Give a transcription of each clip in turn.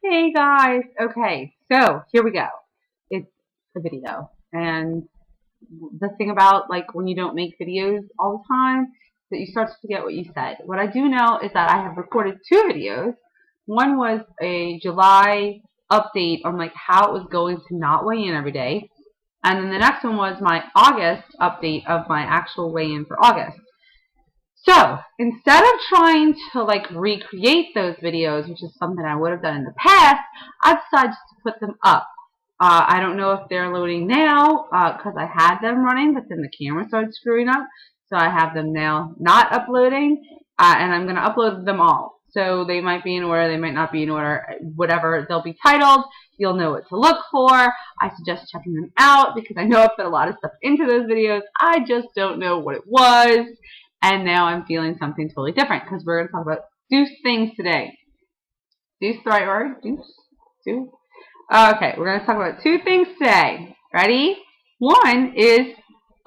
Hey guys, okay, so here we go. It's a video, and the thing about like when you don't make videos all the time is that you start to forget what you said. What I do know is that I have recorded two videos. One was a July update on like how it was going to not weigh in every day, and then the next one was my August update of my actual weigh-in for August. So, instead of trying to like recreate those videos, which is something I would have done in the past, I decided to put them up. I don't know if they're loading now because I had them running, but then the camera started screwing up. So I have them now not uploading, and I'm going to upload them all. So they might be in order, they might not be in order, whatever they'll be titled. You'll know what to look for. I suggest checking them out because I know I put a lot of stuff into those videos. I just don't know what it was. And now I'm feeling something totally different because we're going to talk about deuce things today. Deuce the right word? Deuce? Deuce? Okay, we're going to talk about two things today. Ready? One is,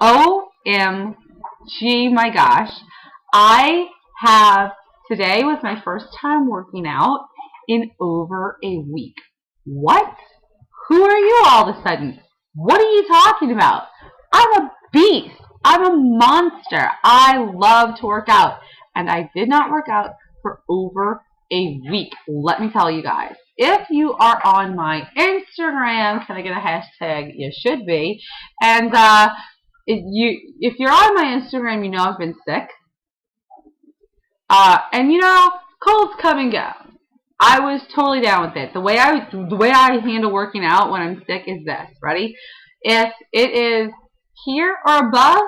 OMG, my gosh. Today was my first time working out in over a week. What? Who are you all of a sudden? What are you talking about? I'm a beast. I'm a monster. I love to work out. And I did not work out for over a week. Let me tell you guys. If you are on my Instagram, can I get a hashtag? You should be. And if you're on my Instagram, you know I've been sick. And you know, colds come and go. I was totally down with it. The way I handle working out when I'm sick is this. Ready? If it is here or above,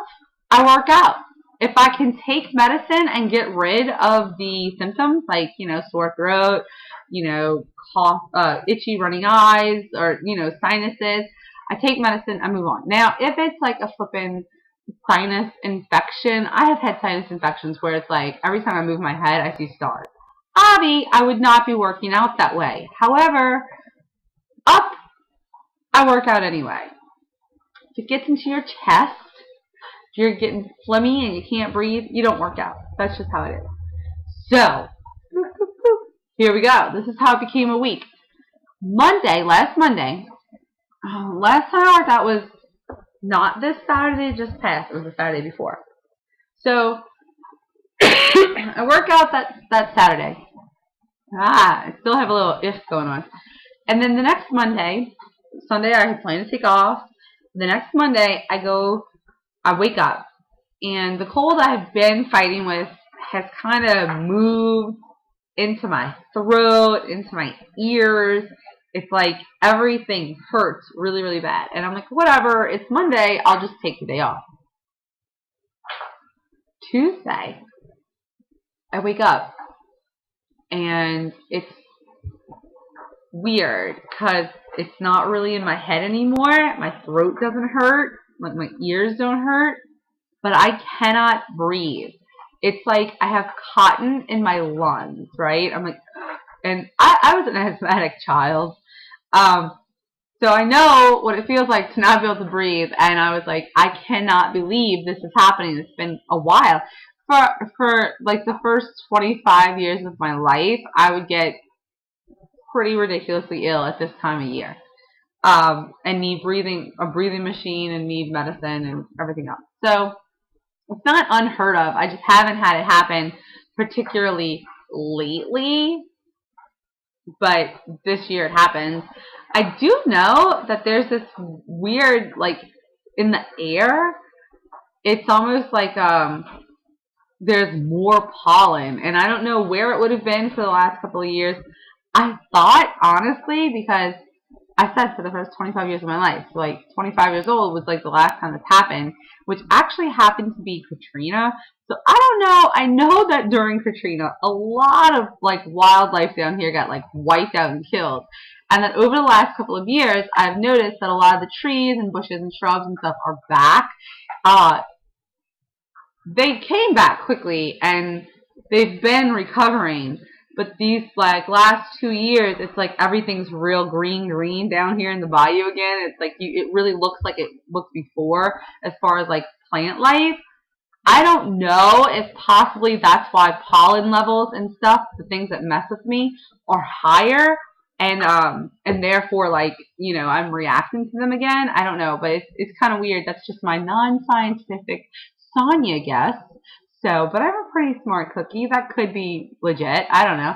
I work out. If I can take medicine and get rid of the symptoms, like, you know, sore throat, you know, cough, itchy running eyes, or, you know, sinuses, I take medicine, I move on. Now, if it's like a flippin' sinus infection, I have had sinus infections where it's like every time I move my head, I see stars. I would not be working out that way. However, I work out anyway. If it gets into your chest, if you're getting phlegmy and you can't breathe, you don't work out. That's just how it is. So, here we go. This is how it became a week. Last Monday, last time I worked out was not this Saturday, just past. It was the Saturday before. So, I work out that Saturday. I still have a little if going on. And then the next Sunday I had planned to take off. The next Monday, I wake up, and the cold I've been fighting with has kind of moved into my throat, into my ears. It's like everything hurts really, really bad. And I'm like, whatever, it's Monday, I'll just take the day off. Tuesday, I wake up, and it's weird because it's not really in my head anymore. My throat doesn't hurt. Like my ears don't hurt. But I cannot breathe. It's like I have cotton in my lungs, right? I'm like, and I was an asthmatic child. So I know what it feels like to not be able to breathe. And I was like, I cannot believe this is happening. It's been a while. For like the first 25 years of my life, I would get pretty ridiculously ill at this time of year, and need a breathing machine, and need medicine and everything else. So it's not unheard of. I just haven't had it happen particularly lately, but this year it happens. I do know that there's this weird, like, in the air, it's almost like there's more pollen, and I don't know where it would have been for the last couple of years. I thought, honestly, because I said for the first 25 years of my life, so like 25 years old was like the last time this happened, which actually happened to be Katrina. So I don't know. I know that during Katrina, a lot of like wildlife down here got like wiped out and killed. And that over the last couple of years, I've noticed that a lot of the trees and bushes and shrubs and stuff are back. They came back quickly, and they've been recovering. But these like last 2 years, it's like everything's real green down here in the bayou again. It's like it really looks like it looked before as far as like plant life. I don't know if possibly that's why pollen levels and stuff, the things that mess with me, are higher. and therefore, like, you know, I'm reacting to them again. I don't know, but it's kind of weird. That's just my non-scientific Sonya guess. So, but I'm a pretty smart cookie. That could be legit. I don't know.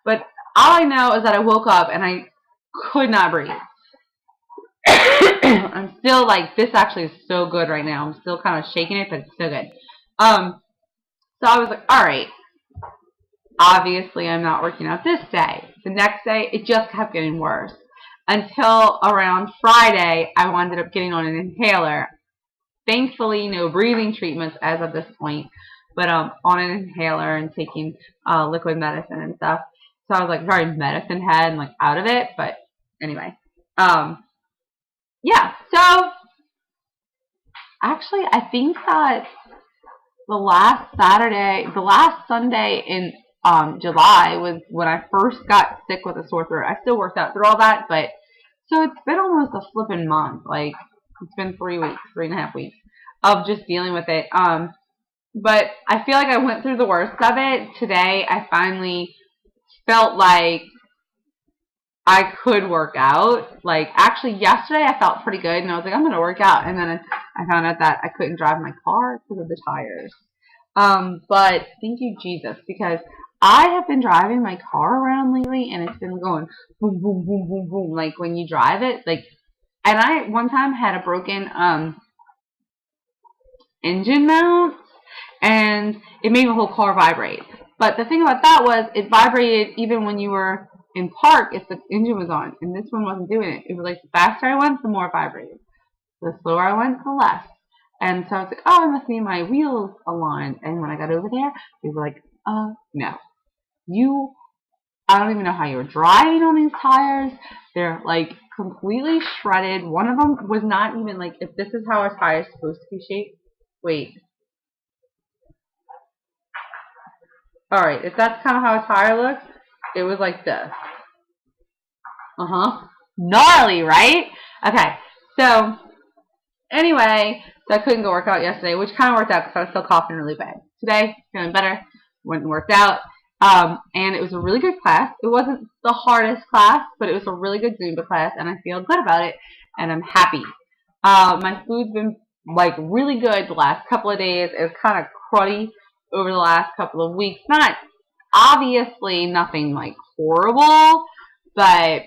But all I know is that I woke up and I could not breathe. I'm still like, this actually is so good right now. I'm still kind of shaking it, but it's so good. So I was like, all right, obviously I'm not working out this day. The next day, it just kept getting worse. Until around Friday, I wound up getting on an inhaler. Thankfully, no breathing treatments as of this point, but on an inhaler and taking liquid medicine and stuff. So I was like very medicine head and like out of it. But anyway, yeah. So actually, I think that the last Sunday in July was when I first got sick with a sore throat. I still worked out through all that, but so it's been almost a flipping month. Like, it's been 3.5 weeks of just dealing with it. But I feel like I went through the worst of it. Today, I finally felt like I could work out. Like, actually, yesterday I felt pretty good, and I was like, I'm going to work out. And then I found out that I couldn't drive my car because of the tires. But thank you, Jesus, because I have been driving my car around lately, and it's been going boom, boom, boom, boom, boom, like when you drive it. Like, and I one time had a broken engine mount, and it made my whole car vibrate. But the thing about that was it vibrated even when you were in park if the engine was on, and this one wasn't doing it. It was like the faster I went, the more it vibrated. The slower I went, the less. And so I was like, oh, I must be my wheels aligned. And when I got over there, they were like, no. I don't even know how you're driving on these tires. They're like completely shredded. One of them was not even like, if this is how a tire is supposed to be shaped. Wait. Alright, if that's kind of how a tire looks, it was like this. Gnarly, right? Okay, so anyway, so I couldn't go work out yesterday, which kind of worked out because I was still coughing really bad. Today, feeling better, went and worked out, and it was a really good class. It wasn't the hardest class, but it was a really good Zumba class, and I feel good about it, and I'm happy. My food's been like really good the last couple of days. It was kind of cruddy over the last couple of weeks. Not obviously nothing like horrible, but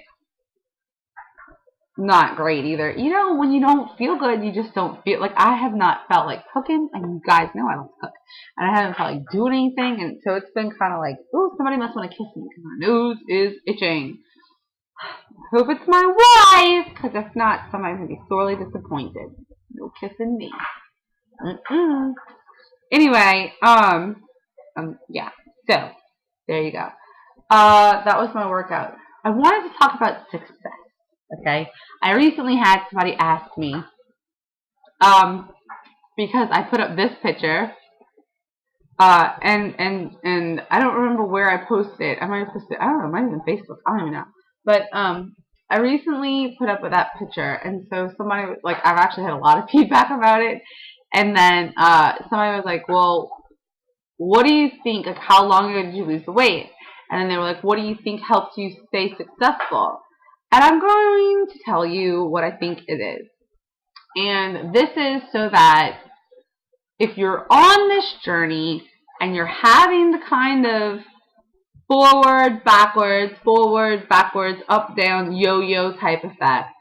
not great either. You know, when you don't feel good, you just don't feel like, I have not felt like cooking, and you guys know I don't cook, and I haven't felt like doing anything, and so it's been kind of like, oh, somebody must want to kiss me because my nose is itching. Hope it's my wife, because if not, somebody's going to be sorely disappointed. No kissing me. Anyway, yeah, so there you go. That was my workout. I wanted to talk about success. Okay, I recently had somebody ask me, because I put up this picture, and I don't remember where I posted it. I might have posted it, I don't know, it might have been Facebook, I don't even know. But, I recently put up with that picture, and so somebody, like, I've actually had a lot of feedback about it, and then, somebody was like, well, what do you think, like, how long ago did you lose the weight? And then they were like, what do you think helps you stay successful? And I'm going to tell you what I think it is. And this is so that if you're on this journey and you're having the kind of forward, backwards, up, down, yo-yo type effect,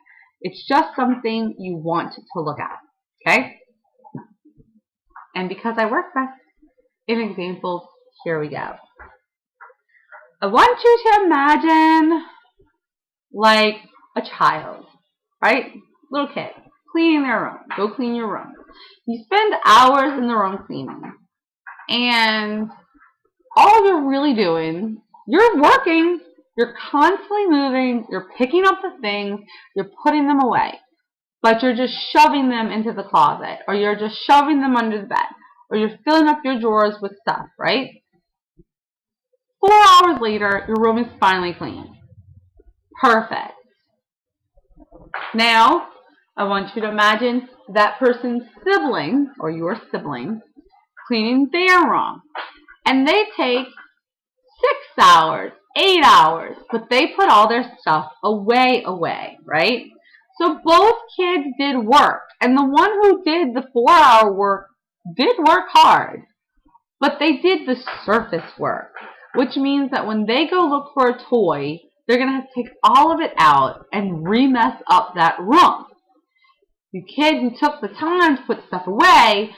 it's just something you want to look at. Okay? And because I work best in examples, here we go. I want you to imagine like a child, right? Little kid, cleaning their room. Go clean your room. You spend hours in the room cleaning, and all you're really doing, you're working, you're constantly moving, you're picking up the things, you're putting them away, but you're just shoving them into the closet, or you're just shoving them under the bed, or you're filling up your drawers with stuff, right? 4 hours later, your room is finally clean. Perfect. Now, I want you to imagine that person's sibling, or your sibling, cleaning their room. And they take 6 hours, 8 hours, but they put all their stuff away, right? So both kids did work, and the one who did the 4-hour work did work hard, but they did the surface work, which means that when they go look for a toy, they're going to have to take all of it out and remess up that room. The kid who took the time to put stuff away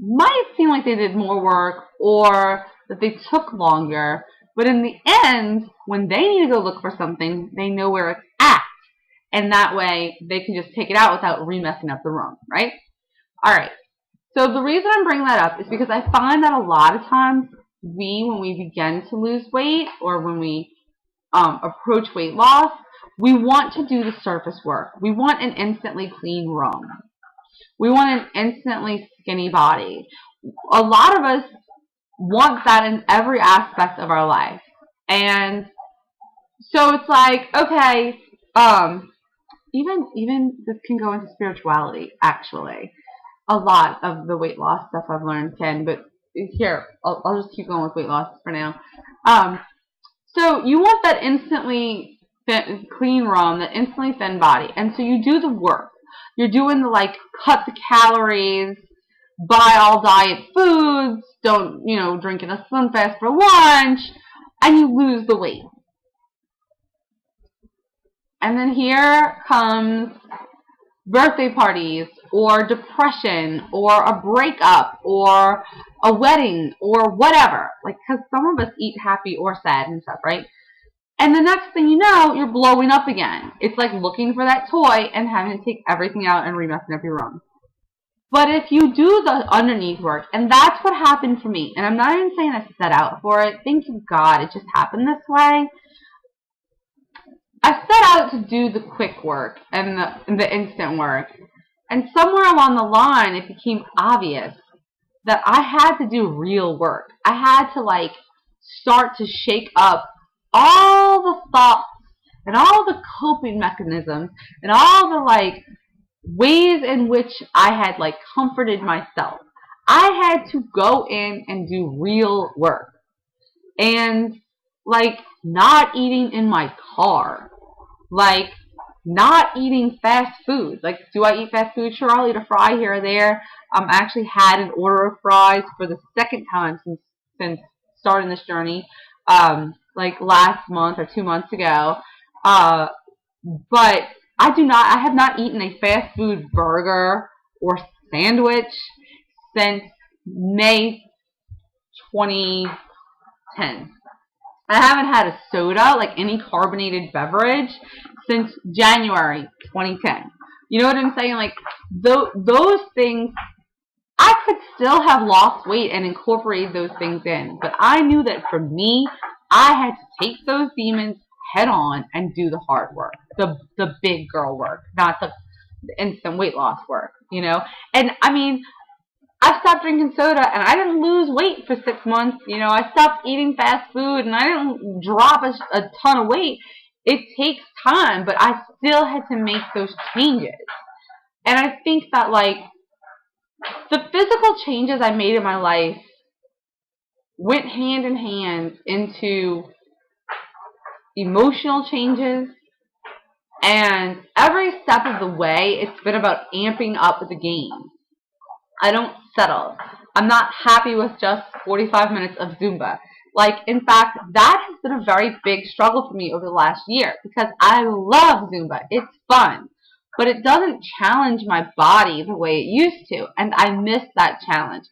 might seem like they did more work or that they took longer, but in the end, when they need to go look for something, they know where it's at. And that way, they can just take it out without remessing up the room, right? All right. So the reason I'm bringing that up is because I find that a lot of times when we begin to lose weight or when we approach weight loss, we want to do the surface work. We want an instantly clean room. We want an instantly skinny body. A lot of us want that in every aspect of our life. And so it's like, okay, even this can go into spirituality, actually. A lot of the weight loss stuff I've learned can, but here, I'll just keep going with weight loss for now. So you want that instantly clean room, that instantly thin body, and so you do the work. You're doing the, like, cut the calories, buy all diet foods, don't, drink in a Slim Fast for lunch, and you lose the weight. And then here comes birthday parties, or depression, or a breakup, or a wedding, or whatever. Like, because some of us eat happy or sad and stuff, right? And the next thing you know, you're blowing up again. It's like looking for that toy and having to take everything out and remessing up your room. But if you do the underneath work, and that's what happened for me, and I'm not even saying I set out for it. Thank you, God, it just happened this way. I set out to do the quick work and the instant work. And somewhere along the line, it became obvious that I had to do real work. I had to, like, start to shake up all the thoughts and all the coping mechanisms and all the, like, ways in which I had, like, comforted myself. I had to go in and do real work. And, like, not eating in my car. Like, not eating fast food. Like, do I eat fast food? Sure, I'll eat a fry here or there. I actually had an order of fries for the second time since starting this journey, like last month or 2 months ago. But I have not eaten a fast food burger or sandwich since May 2010. I haven't had a soda, like any carbonated beverage, since January 2010. You know what I'm saying? Like, those things, I could still have lost weight and incorporated those things in. But I knew that for me, I had to take those demons head on and do the hard work. The big girl work, not the instant weight loss work, And, I mean, I stopped drinking soda, and I didn't lose weight for 6 months. I stopped eating fast food, and I didn't drop a ton of weight. It takes time, but I still had to make those changes. And I think that, like, the physical changes I made in my life went hand in hand into emotional changes. And every step of the way, it's been about amping up the game. I don't settle. I'm not happy with just 45 minutes of Zumba. Like, in fact, that has been a very big struggle for me over the last year because I love Zumba. It's fun. But it doesn't challenge my body the way it used to. And I miss that challenge.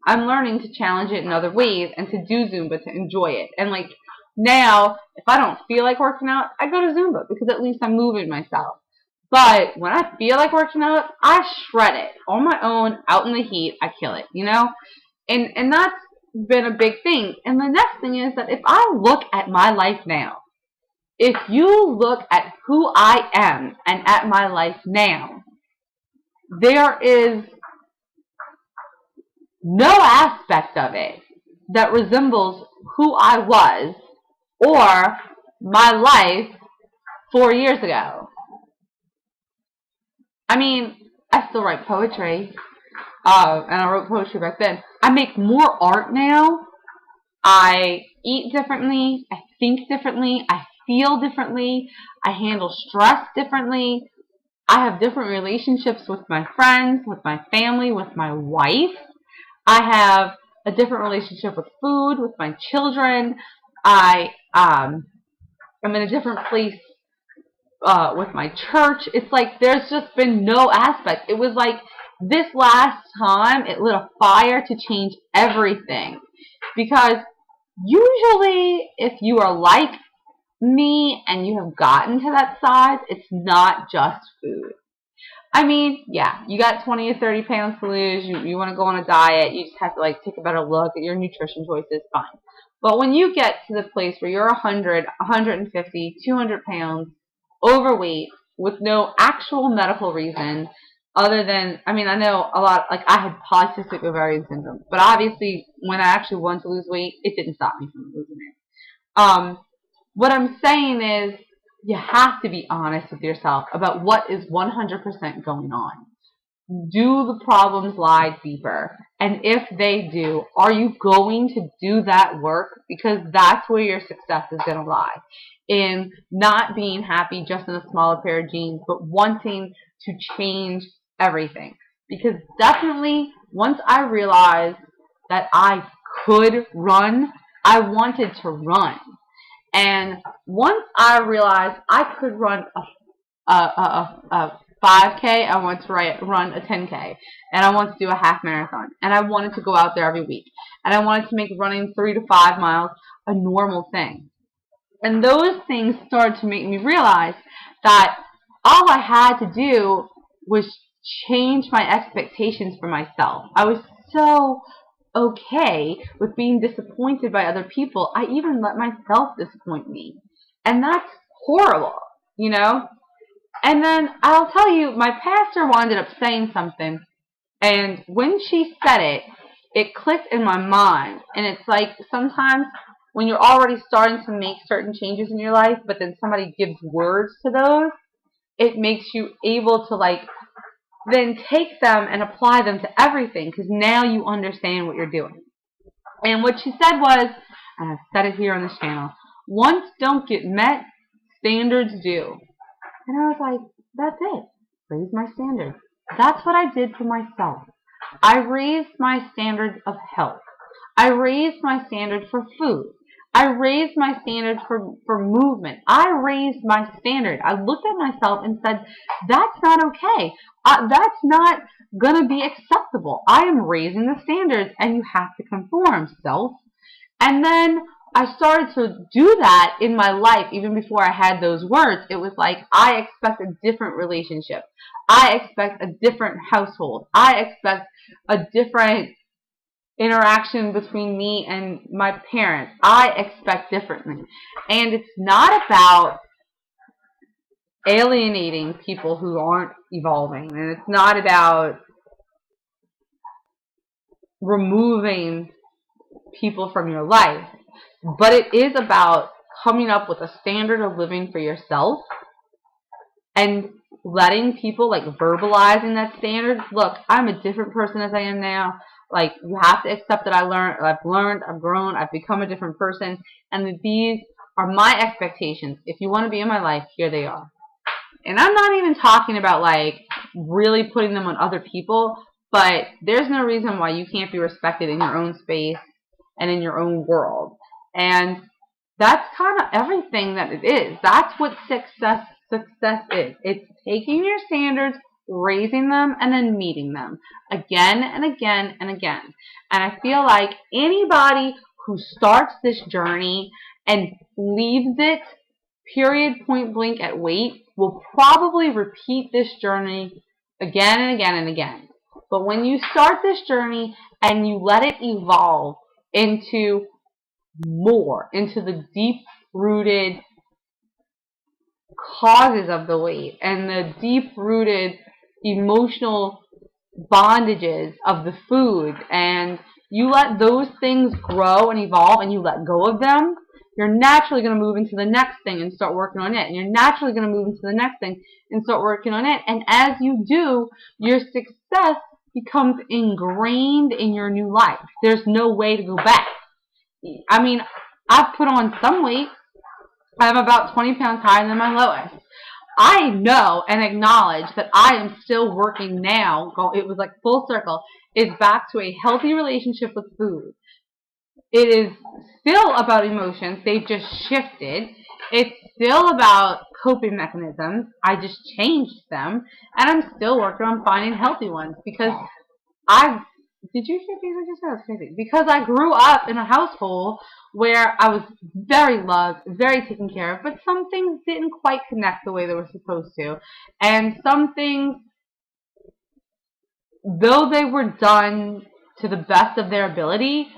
I'm learning to challenge it in other ways and to do Zumba to enjoy it. And, like, now, if I don't feel like working out, I go to Zumba because at least I'm moving myself. But when I feel like working out, I shred it on my own, out in the heat. I kill it, And that's been a big thing. And the next thing is that if I look at my life now, if you look at who I am and at my life now, there is no aspect of it that resembles who I was or my life 4 years ago. I mean, I still write poetry, and I wrote poetry back then. I make more art now I eat differently. I think differently. I feel differently. I handle stress differently. I have different relationships with my friends, with my family, with my wife. I have a different relationship with food, with my children. I'm in a different place with my church. It's like there's just been no aspect. It was like this last time it lit a fire to change everything. Because usually if you are like me and you have gotten to that size, it's not just food. I mean, yeah, you got 20 or 30 pounds to lose, you want to go on a diet, you just have to like take a better look at your nutrition choices, fine. But when you get to the place where you're 100, 150, 200 pounds overweight with no actual medical reason other than, I mean, I know a lot, like I had polycystic ovarian syndrome, but obviously when I actually wanted to lose weight, it didn't stop me from losing it. What I'm saying is you have to be honest with yourself about what is 100% going on. Do the problems lie deeper? And if they do, are you going to do that work? Because that's where your success is going to lie. In not being happy just in a smaller pair of jeans, but wanting to change everything. Because definitely, once I realized that I could run, I wanted to run. And once I realized I could run a 5K, I wanted to run a 10K, and I wanted to do a half marathon, and I wanted to go out there every week, and I wanted to make running 3 to 5 miles a normal thing. And those things started to make me realize that all I had to do was change my expectations for myself. I was so okay with being disappointed by other people. I even let myself disappoint me. And that's horrible, you know? And then I'll tell you, my pastor wound up saying something, and when she said it, it clicked in my mind. And it's like sometimes when you're already starting to make certain changes in your life, but then somebody gives words to those, it makes you able to like then take them and apply them to everything, because now you understand what you're doing. And what she said was, and I've said it here on this channel, wants don't get met, standards do. And I was like, that's it. Raise my standards. That's what I did for myself. I raised my standards of health. I raised my standard for food. I raised my standard for movement. I raised my standard. I looked at myself and said, that's not okay. That's not going to be acceptable. I am raising the standards and you have to conform, self. And then I started to do that in my life even before I had those words. It was like, I expect a different relationship. I expect a different household. I expect a different interaction between me and my parents. I expect differently. And it's not about alienating people who aren't evolving. And it's not about removing people from your life. But it is about coming up with a standard of living for yourself and letting people, like, verbalizing that standard. Look, I'm a different person as I am now. Like, you have to accept that I've learned, I've grown, I've become a different person, and that these are my expectations. If you want to be in my life, here they are. And I'm not even talking about, like, really putting them on other people, but there's no reason why you can't be respected in your own space and in your own world. And that's kind of everything that it is. That's what success is. It's taking your standards, raising them, and then meeting them again and again and again. And I feel like anybody who starts this journey and leaves it, period, point blank at weight, will probably repeat this journey again and again and again. But when you start this journey and you let it evolve into more, into the deep-rooted causes of the weight and the deep-rooted emotional bondages of the food, and you let those things grow and evolve and you let go of them, you're naturally going to move into the next thing and start working on it. And you're naturally going to move into the next thing and start working on it. And as you do, your success becomes ingrained in your new life. There's no way to go back. I mean, I've put on some weight. I'm about 20 pounds higher than my lowest. I know and acknowledge that I am still working now. It was like full circle. It's back to a healthy relationship with food. It is still about emotions. They've just shifted. It's still about coping mechanisms. I just changed them. And I'm still working on finding healthy ones because I did you hear these? I just thought it was crazy. Because I grew up in a household where I was very loved, very taken care of, but some things didn't quite connect the way they were supposed to. And some things, though they were done to the best of their ability,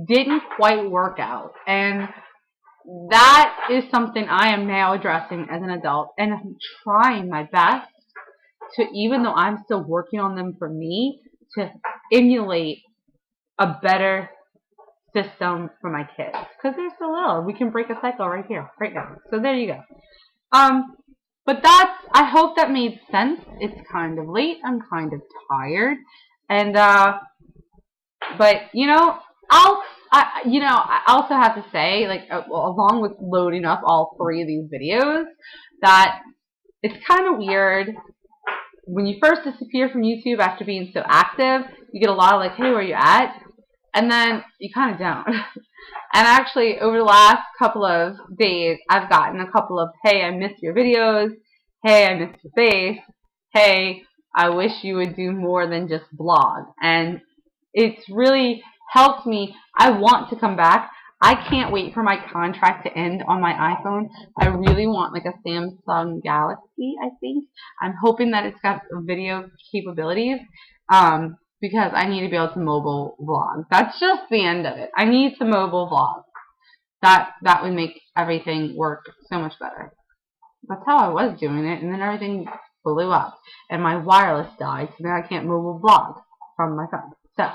didn't quite work out. And that is something I am now addressing as an adult, and I'm trying my best to, even though I'm still working on them for me, to emulate a better system for my kids. Because they're so little. We can break a cycle right here, right now. So there you go. But I hope that made sense. It's kind of late. I'm kind of tired. And, but, I also have to say, like, along with loading up all 3 of these videos, that it's kind of weird. When you first disappear from YouTube after being so active, you get a lot of like, hey, where are you at? And then you kind of don't. And actually, over the last couple of days, I've gotten a couple of, hey, I missed your videos. Hey, I missed your face. Hey, I wish you would do more than just blog. And it's really helped me. I want to come back. I can't wait for my contract to end on my iPhone. I really want like a Samsung Galaxy, I think. I'm hoping that it's got video capabilities because I need to be able to mobile vlog. That's just the end of it. I need to mobile vlog. That would make everything work so much better. That's how I was doing it, and then everything blew up, and my wireless died, so now I can't mobile vlog from my phone. So,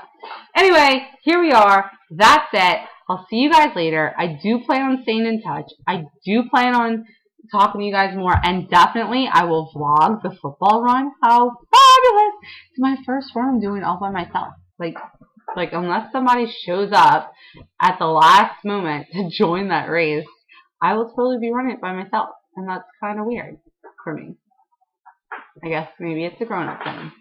anyway, here we are. That's it. I'll see you guys later. I do plan on staying in touch. I do plan on talking to you guys more, and definitely I will vlog the football run. How fabulous! It's my first run I'm doing all by myself. Like unless somebody shows up at the last moment to join that race, I will totally be running it by myself, and that's kind of weird for me. I guess maybe it's a grown-up thing.